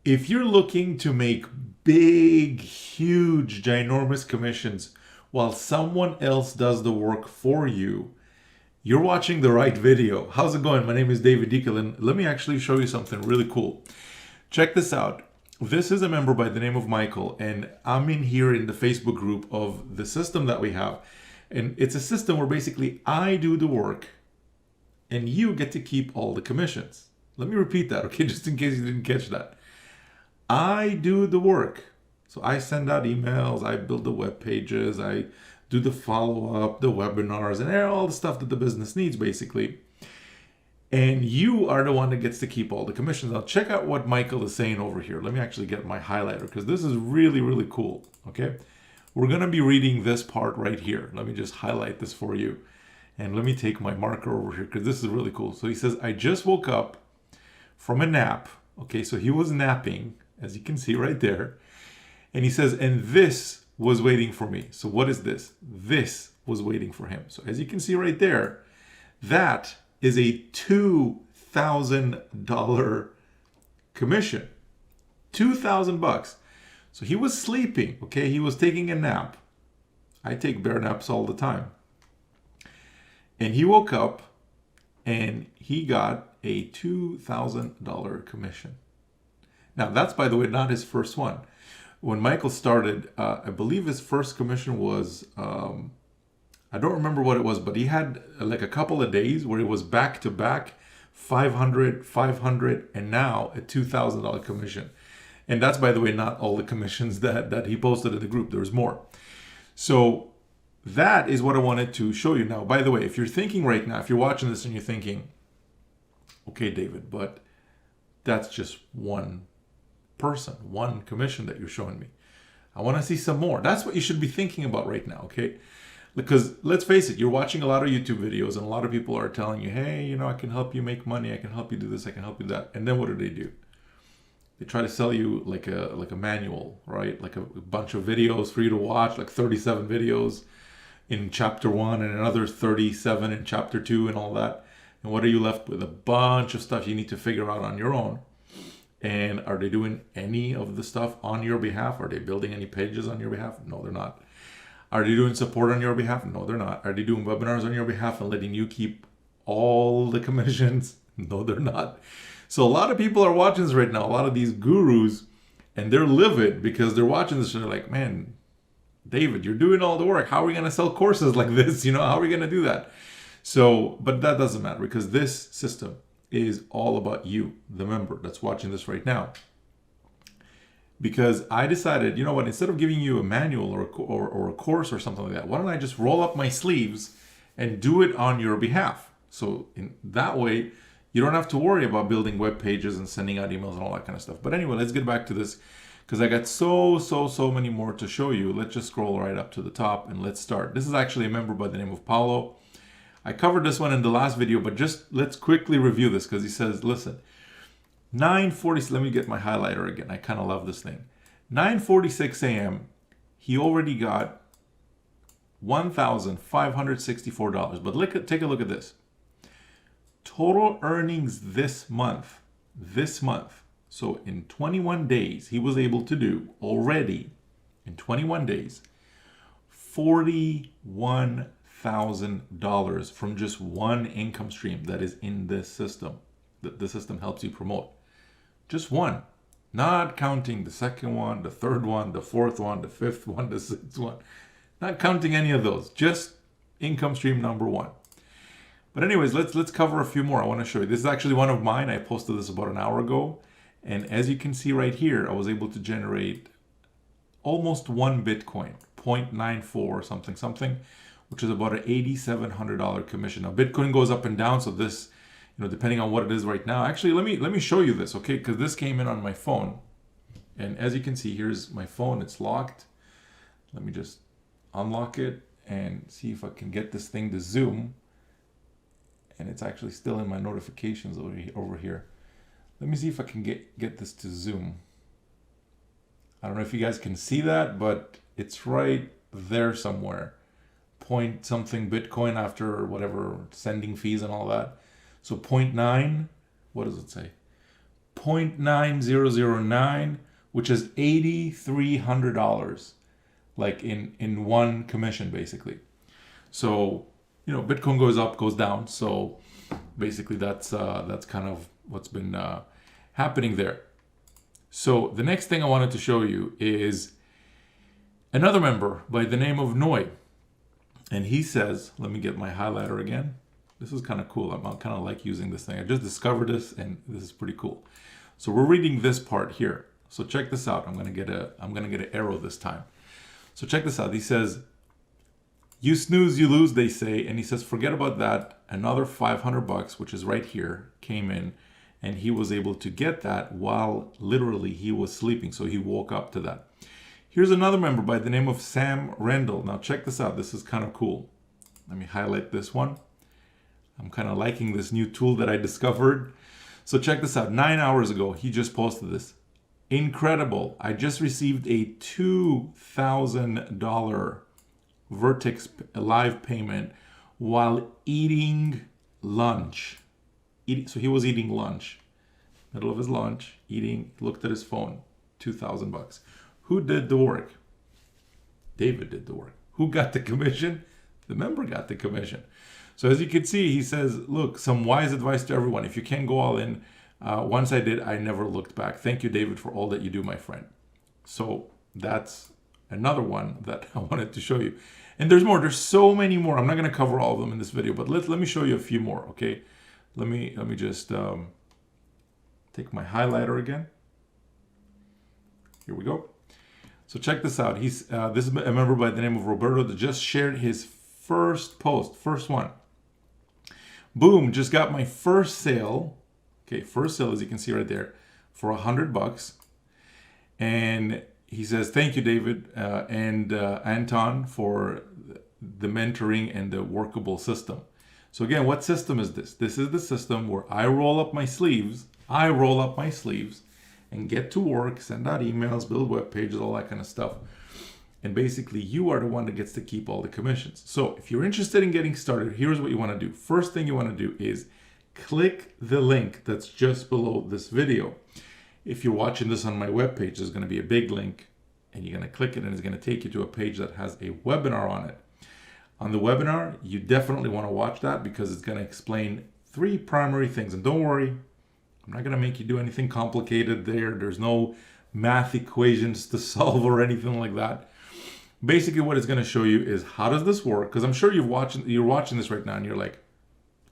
If you're looking to make big, huge, ginormous commissions while someone else does the work for you, you're watching the right video. How's it going? My name is David Deakel, and let me actually show you something really cool. Check this out. This is a member by the name of Michael, and I'm in here in the Facebook group of the system that we have. And it's a system where basically I do the work and you get to keep all the commissions. Let me repeat that, okay? Just in case you didn't catch that. I do the work. So I send out emails, I build the web pages, I do the follow-up, the webinars, and all the stuff that the business needs, basically. And you are the one that gets to keep all the commissions. Now check out what Michael is saying over here. Let me actually get my highlighter because this is really, really cool, okay? We're gonna be reading this part right here. Let me just highlight this for you. And let me take my marker over here because this is really cool. So he says, I just woke up from a nap. Okay, so he was napping, as you can see right there. And he says, and this was waiting for me. So what is this? This was waiting for him. So as you can see right there, that is a $2,000 commission. $2,000. So he was sleeping, okay? He was taking a nap. I take bear naps all the time. And he woke up and he got a $2,000 commission. Now that's, by the way, not his first one. When Michael started, I believe his first commission was, I don't remember what it was, but he had like a couple of days where it was back to back, 500, 500, and now a $2,000 commission. And that's, by the way, not all the commissions that he posted in the group. There's more. So that is what I wanted to show you. Now, by the way, if you're thinking right now, if you're watching this and you're thinking, okay, David, but that's just one person, one commission that you're showing me. I want to see some more. That's what you should be thinking about right now, okay? Because let's face it, you're watching a lot of YouTube videos and a lot of people are telling you, hey, you know, I can help you make money. I can help you do this. I can help you that. And then what do? They try to sell you like a manual, right? Like a bunch of videos for you to watch, like 37 videos in chapter 1 and another 37 in chapter 2 and all that. And what are you left with? A bunch of stuff you need to figure out on your own. And are they doing any of the stuff on your behalf? Are they building any pages on your behalf? No, they're not. Are they doing support on your behalf? No, they're not. Are they doing webinars on your behalf and letting you keep all the commissions? No, they're not. So a lot of people are watching this right now, a lot of these gurus, and they're livid because they're watching this and they're like, man, David, you're doing all the work. How are we going to sell courses like this? You know, how are we going to do that? So, but that doesn't matter because this system is all about you, the member that's watching this right now. Because I decided, you know what, instead of giving you a manual or a course or something like that, why don't I just roll up my sleeves and do it on your behalf? So in that way, you don't have to worry about building web pages and sending out emails and all that kind of stuff. But anyway, let's get back to this because I got so many more to show you. Let's just scroll right up to the top and let's start. This is actually a member by the name of Paulo. I covered this one in the last video, but just let's quickly review this because he says, listen, 9:40, let me get my highlighter again. I kind of love this thing. 9:46 a.m., he already got $1,564. But take a look at this. Total earnings this month. So in 21 days, he was able to do already, in 21 days, $41,000 from just one income stream that is in this system that the system helps you promote. Just one, not counting the second one, the third one, the fourth one, the fifth one, the sixth one, not counting any of those, just income stream number one. But anyways, let's cover a few more. I want to show you. This is actually one of mine. I posted this about an hour ago. And as you can see right here, I was able to generate almost 1 Bitcoin, 0.94 or something, which is about an $8,700 commission. Now, Bitcoin goes up and down, so this, you know, depending on what it is right now. Actually, let me show you this, okay? Because this came in on my phone. And as you can see, here's my phone. It's locked. Let me just unlock it and see if I can get this thing to zoom. And it's actually still in my notifications over here. Let me see if I can get this to zoom. I don't know if you guys can see that, but it's right there somewhere. Point something Bitcoin after whatever sending fees and all that. So 0.9, what does it say? 0.9009, which is $8,300, like in one commission basically. So, you know, Bitcoin goes up, goes down. So basically that's kind of what's been happening there. So the next thing I wanted to show you is another member by the name of Noi. And he says, let me get my highlighter again. This is kind of cool. I'm kind of like using this thing. I just discovered this and this is pretty cool. So we're reading this part here. So check this out. I'm gonna get an arrow this time. So check this out. He says, you snooze, you lose, they say. And he says, forget about that. Another $500, which is right here, came in. And he was able to get that while literally he was sleeping. So he woke up to that. Here's another member by the name of Sam Rendell. Now check this out. This is kind of cool. Let me highlight this one. I'm kind of liking this new tool that I discovered. So check this out. 9 hours ago, he just posted this. Incredible. I just received a $2,000 Vertex live payment while eating lunch. So he was eating lunch, middle of his lunch, eating, looked at his phone, $2,000. Who did the work? David did the work. Who got the commission? The member got the commission. So as you can see, he says, look, some wise advice to everyone. If you can't go all in, once I did, I never looked back. Thank you, David, for all that you do, my friend. So that's another one that I wanted to show you. And there's more. There's so many more. I'm not going to cover all of them in this video, but let me show you a few more, okay? Let me just take my highlighter again. Here we go. So check this out. This is a member by the name of Roberto that just shared his first post, first one. Boom, just got my first sale. Okay, first sale, as you can see right there, for $100. And he says, thank you, David and Anton, for the mentoring and the workable system. So again, what system is this? This is the system where I roll up my sleeves and get to work, send out emails, build web pages, all that kind of stuff. And basically, you are the one that gets to keep all the commissions. So if you're interested in getting started, here's what you want to do. First thing you want to do is click the link that's just below this video. If you're watching this on my webpage, there's going to be a big link and you're going to click it and it's going to take you to a page that has a webinar on it. On the webinar, you definitely want to watch that because it's going to explain 3 primary things. And don't worry, I'm not going to make you do anything complicated there. There's no math equations to solve or anything like that. Basically, what it's going to show you is how does this work? Because I'm sure you're watching this right now and you're like,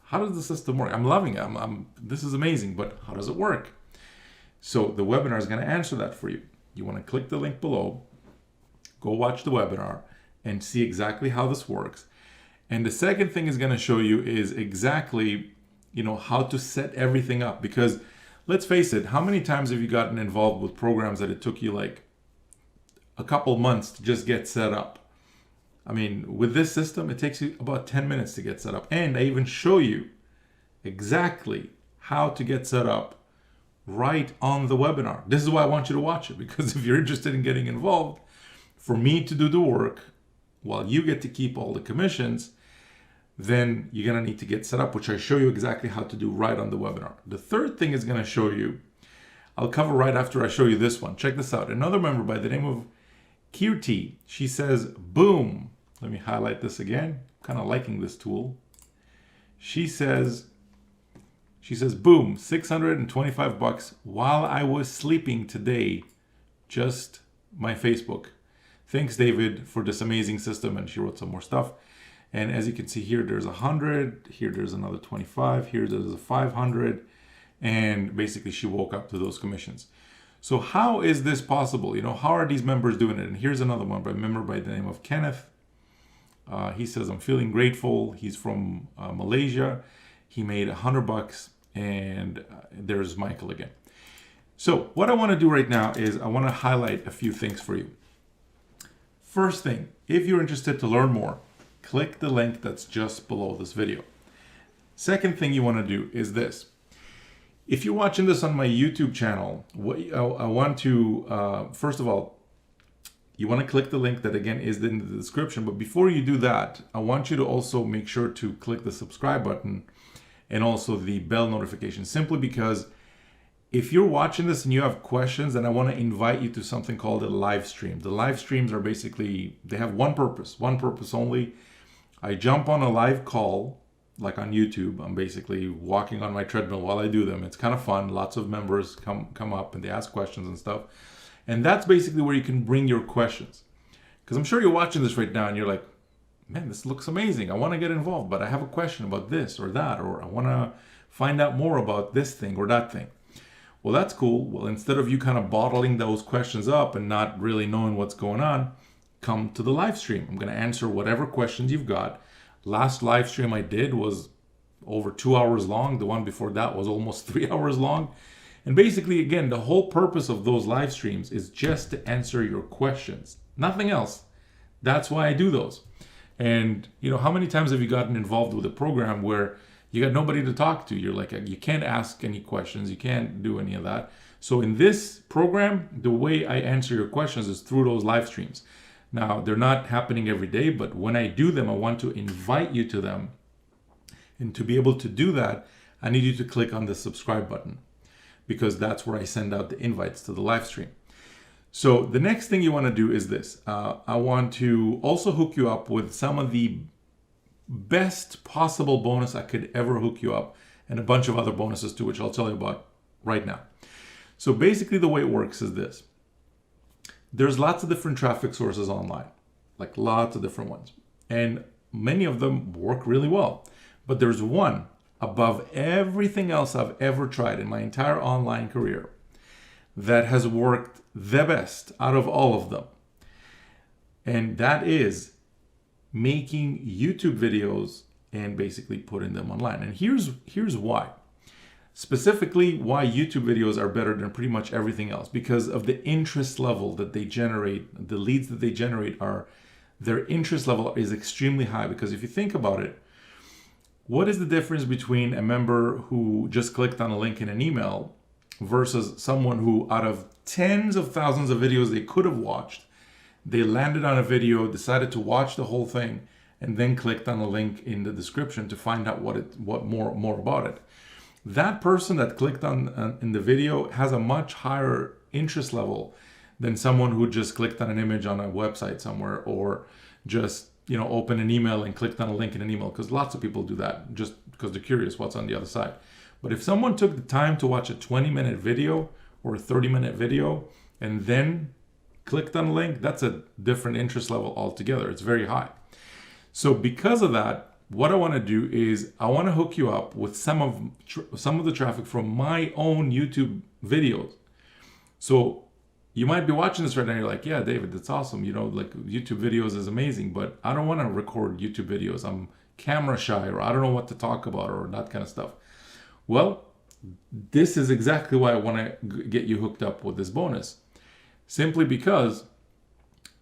how does the system work? I'm loving it. This is amazing, but how does it work? So the webinar is going to answer that for you. You want to click the link below, go watch the webinar, and see exactly how this works. And the second thing it's going to show you is exactly, how to set everything up. Because let's face it, how many times have you gotten involved with programs that it took you like a couple months to just get set up? I mean, with this system, it takes you about 10 minutes to get set up. And I even show you exactly how to get set up right on the webinar. This is why I want you to watch it, because if you're interested in getting involved, for me to do the work while you get to keep all the commissions, then you're going to need to get set up, which I show you exactly how to do right on the webinar. The third thing is going to show you, I'll cover right after I show you this one. Check this out. Another member by the name of Kirti, she says, boom. Let me highlight this again. I'm kind of liking this tool. She says, boom, $625 while I was sleeping today. Just my Facebook. Thanks, David, for this amazing system. And she wrote some more stuff. And as you can see here, there's 100. Here, there's another 25. Here, there's a 500. And basically, she woke up to those commissions. So how is this possible? How are these members doing it? And here's another one by a member by the name of Kenneth. He says, I'm feeling grateful. He's from Malaysia. He made $100. And there's Michael again. So what I want to do right now is I want to highlight a few things for you. First thing, if you're interested to learn more, click the link that's just below this video. Second thing you want to do is this. If you're watching this on my YouTube channel, I want to, first of all, you want to click the link that again is in the description. But before you do that, I want you to also make sure to click the subscribe button and also the bell notification, simply because if you're watching this and you have questions, then I want to invite you to something called a live stream. The live streams are basically, they have one purpose only. I jump on a live call, like on YouTube. I'm basically walking on my treadmill while I do them. It's kind of fun. Lots of members come up and they ask questions and stuff. And that's basically where you can bring your questions. Because I'm sure you're watching this right now and you're like, man, this looks amazing. I want to get involved, but I have a question about this or that, or I want to find out more about this thing or that thing. Well, that's cool. Well, instead of you kind of bottling those questions up and not really knowing what's going on, come to the live stream. I'm going to answer whatever questions you've got. Last live stream I did was over 2 hours long. The one before that was almost 3 hours long. And basically, again, the whole purpose of those live streams is just to answer your questions. Nothing else. That's why I do those. And, you know, how many times have you gotten involved with a program where you got nobody to talk to? You're like, you can't ask any questions. You can't do any of that. So in this program, the way I answer your questions is through those live streams. Now, they're not happening every day, but when I do them, I want to invite you to them. And to be able to do that, I need you to click on the subscribe button, because that's where I send out the invites to the live stream. So the next thing you want to do is this. I want to also hook you up with some of the best possible bonus I could ever hook you up, and a bunch of other bonuses too, which I'll tell you about right now. So basically the way it works is this. There's lots of different traffic sources online, like lots of different ones. And many of them work really well. But there's one above everything else I've ever tried in my entire online career that has worked the best out of all of them. And that is making YouTube videos and basically putting them online. And here's why. Specifically, why YouTube videos are better than pretty much everything else, because of the interest level that they generate. The leads that they generate their interest level is extremely high. Because if you think about it, what is the difference between a member who just clicked on a link in an email versus someone who, out of tens of thousands of videos they could have watched, they landed on a video, decided to watch the whole thing, and then clicked on a link in the description to find out what more about it? That person that clicked on in the video has a much higher interest level than someone who just clicked on an image on a website somewhere, or just, you know, opened an email and clicked on a link in an email, because lots of people do that just because they're curious what's on the other side. But if someone took the time to watch a 20-minute video or a 30-minute video and then clicked on a link, that's a different interest level altogether. It's very high. So because of that, what I want to do is I want to hook you up with some of the traffic from my own YouTube videos. So you might be watching this right now and you're like, yeah, David, that's awesome. You know, like YouTube videos is amazing, but I don't want to record YouTube videos. I'm camera shy, or I don't know what to talk about, or that kind of stuff. Well, this is exactly why I want to get you hooked up with this bonus. Simply because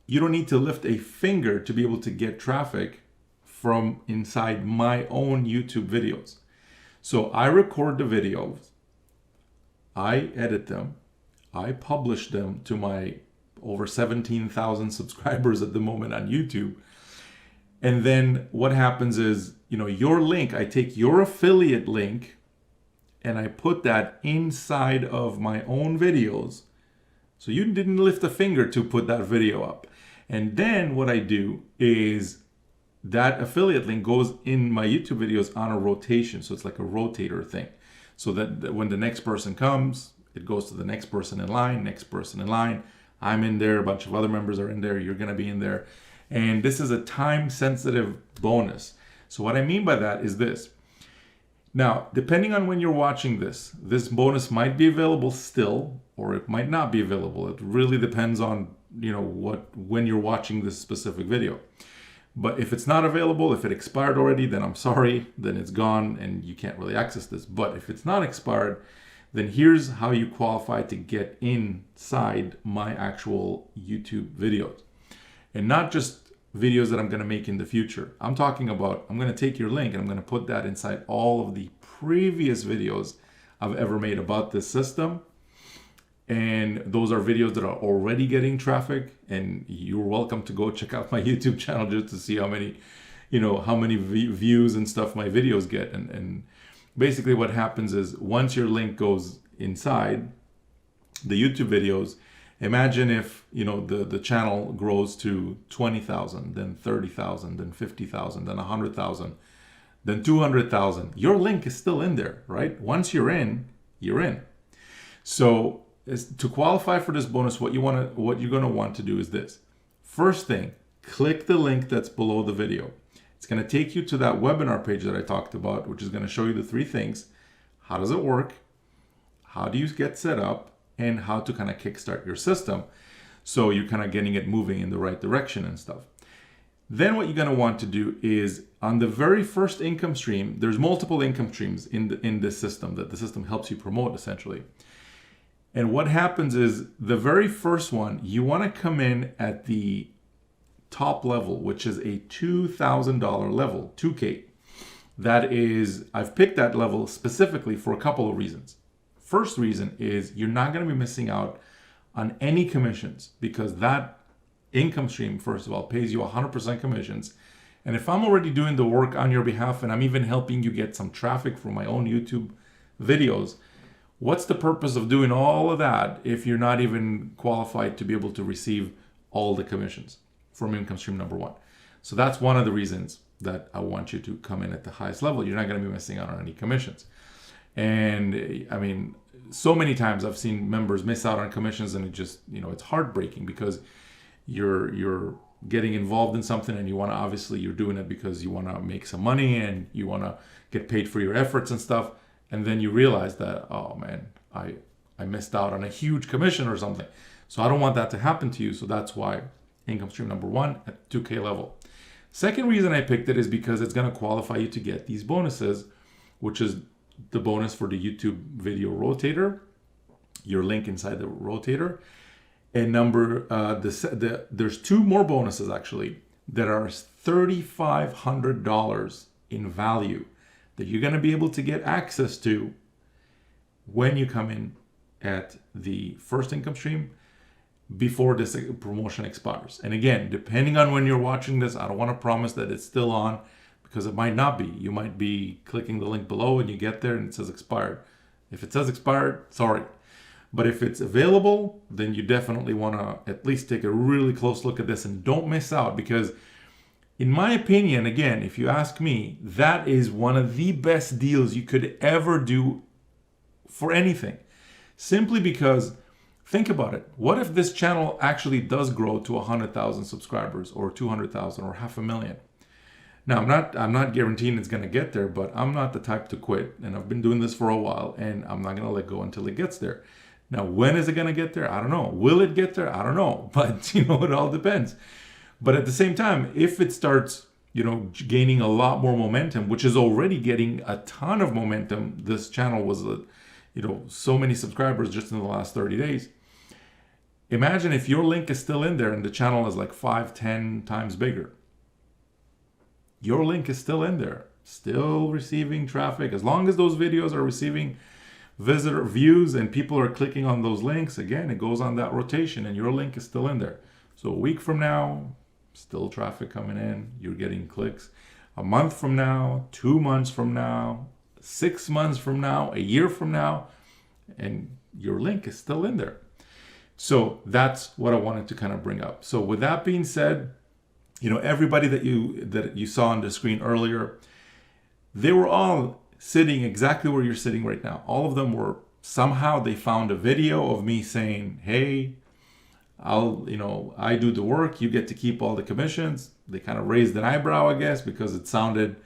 you don't need to lift a finger to be able to get traffic from inside my own YouTube videos. So I record the videos, I edit them, I publish them to my over 17,000 subscribers at the moment on YouTube. And then what happens is, you know, your link, I take your affiliate link and I put that inside of my own videos. So you didn't lift a finger to put that video up. And then what I do is that affiliate link goes in my YouTube videos on a rotation. So it's like a rotator thing. So that when the next person comes, it goes to the next person in line, next person in line. I'm in there, a bunch of other members are in there, you're gonna be in there. And this is a time-sensitive bonus. So what I mean by that is this. Now, depending on when you're watching this bonus might be available still, or it might not be available. It really depends on, you know, when you're watching this specific video. But if it's not available, if it expired already, then I'm sorry, then it's gone and you can't really access this. But if it's not expired, then here's how you qualify to get inside my actual YouTube videos. And not just videos that I'm going to make in the future. I'm talking about, I'm going to take your link and I'm going to put that inside all of the previous videos I've ever made about this system. And those are videos that are already getting traffic, and you're welcome to go check out my YouTube channel just to see how many, you know, how many views and stuff my videos get. And basically what happens is once your link goes inside the YouTube videos, imagine if, you know, the channel grows to 20,000, then 30,000, then 50,000, then 100,000, then 200,000. Your link is still in there, right? Once you're in, you're in. So to qualify for this bonus, what you're going to want to do is this. First thing, click the link that's below the video. It's going to take you to that webinar page that I talked about, which is going to show you the 3 things. How does it work? How do you get set up? And how to kind of kickstart your system, so you're kind of getting it moving in the right direction and stuff. Then what you're going to want to do is, on the very first income stream, there's multiple income streams in this system that the system helps you promote, essentially. And what happens is, the very first one, you want to come in at the top level, which is a $2,000 level, 2K. That is, I've picked that level specifically for a couple of reasons. First reason is you're not going to be missing out on any commissions, because that income stream, first of all, pays you 100% commissions. And if I'm already doing the work on your behalf and I'm even helping you get some traffic from my own YouTube videos, what's the purpose of doing all of that if you're not even qualified to be able to receive all the commissions from income stream number 1? So that's one of the reasons that I want you to come in at the highest level. You're not going to be missing out on any commissions. And I mean, so many times I've seen members miss out on commissions, and it just, you know, it's heartbreaking, because you're getting involved in something and you want to, obviously you're doing it because you want to make some money and you want to get paid for your efforts and stuff. And then you realize that, oh man, I missed out on a huge commission or something. So I don't want that to happen to you. So that's why income stream number 1 at 2K level. Second reason I picked it is because it's going to qualify you to get these bonuses, which is the bonus for the YouTube video rotator, your link inside the rotator, and there's 2 more bonuses actually that are $3,500 in value that you're going to be able to get access to when you come in at the first income stream before this promotion expires. And again, depending on when you're watching this, I don't want to promise that it's still on, because it might not be. You might be clicking the link below and you get there and it says expired. If it says expired, sorry. But if it's available, then you definitely want to at least take a really close look at this and don't miss out, because in my opinion, again, if you ask me, that is one of the best deals you could ever do for anything. Simply because, think about it. What if this channel actually does grow to 100,000 subscribers, or 200,000, or 500,000? Now, I'm not guaranteeing it's going to get there, but I'm not the type to quit. And I've been doing this for a while, and I'm not going to let go until it gets there. Now, when is it going to get there? I don't know. Will it get there? I don't know. But, you know, it all depends. But at the same time, if it starts, you know, gaining a lot more momentum, which is already getting a ton of momentum, this channel was, you know, so many subscribers just in the last 30 days. Imagine if your link is still in there and the channel is like 5-10 times bigger. Your link is still in there, still receiving traffic. As long as those videos are receiving visitor views and people are clicking on those links, again, it goes on that rotation and your link is still in there. So a week from now, still traffic coming in, you're getting clicks. A month from now, 2 months from now, 6 months from now, a year from now, and your link is still in there. So that's what I wanted to kind of bring up. So with that being said, you know, everybody that you saw on the screen earlier, they were all sitting exactly where you're sitting right now. All of them were, somehow they found a video of me saying, hey, I do the work, you get to keep all the commissions. They kind of raised an eyebrow, I guess, because it sounded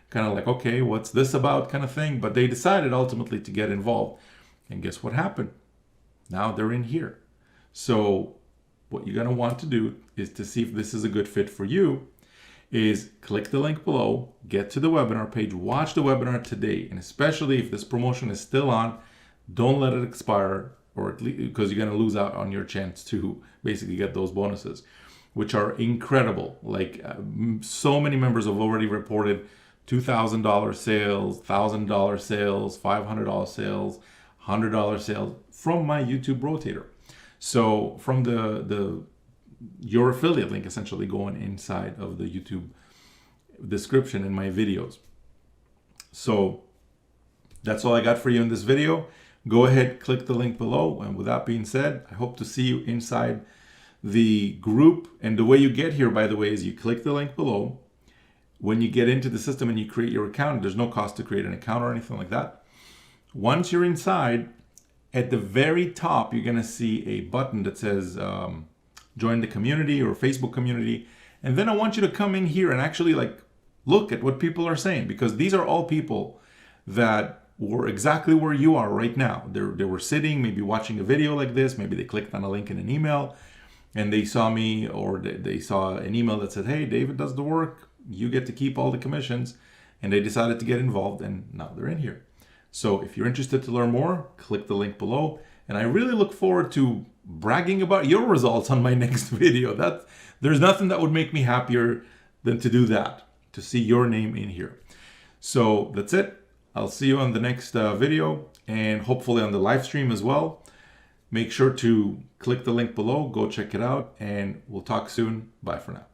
kind of like, okay, what's this about kind of thing. But they decided ultimately to get involved. And guess what happened? Now they're in here. So what you're going to want to do is, to see if this is a good fit for you, is click the link below, get to the webinar page, watch the webinar today. And especially if this promotion is still on, don't let it expire, or at least, because you're going to lose out on your chance to basically get those bonuses, which are incredible. Like so many members have already reported $2,000 sales, $1,000 sales, $500 sales, $100 sales from my YouTube rotator. So from your affiliate link essentially going inside of the YouTube description in my videos. So that's all I got for you in this video. go ahead, click the link below. And with that being said, I hope to see you inside the group. And the way you get here, by the way, is you click the link below. When you get into the system and you create your account, there's no cost to create an account or anything like that. Once you're inside, at the very top, you're going to see a button that says join the community or Facebook community. And then I want you to come in here and actually look at what people are saying, because these are all people that were exactly where you are right now. They were sitting, maybe watching a video like this. Maybe they clicked on a link in an email and they saw me, or they saw an email that said, hey, David does the work. You get to keep all the commissions. And they decided to get involved, and now they're in here. So if you're interested to learn more, click the link below. And I really look forward to bragging about your results on my next video. There's nothing that would make me happier than to do that, to see your name in here. So that's it. I'll see you on the next video, and hopefully on the live stream as well. Make sure to click the link below, go check it out, and we'll talk soon. Bye for now.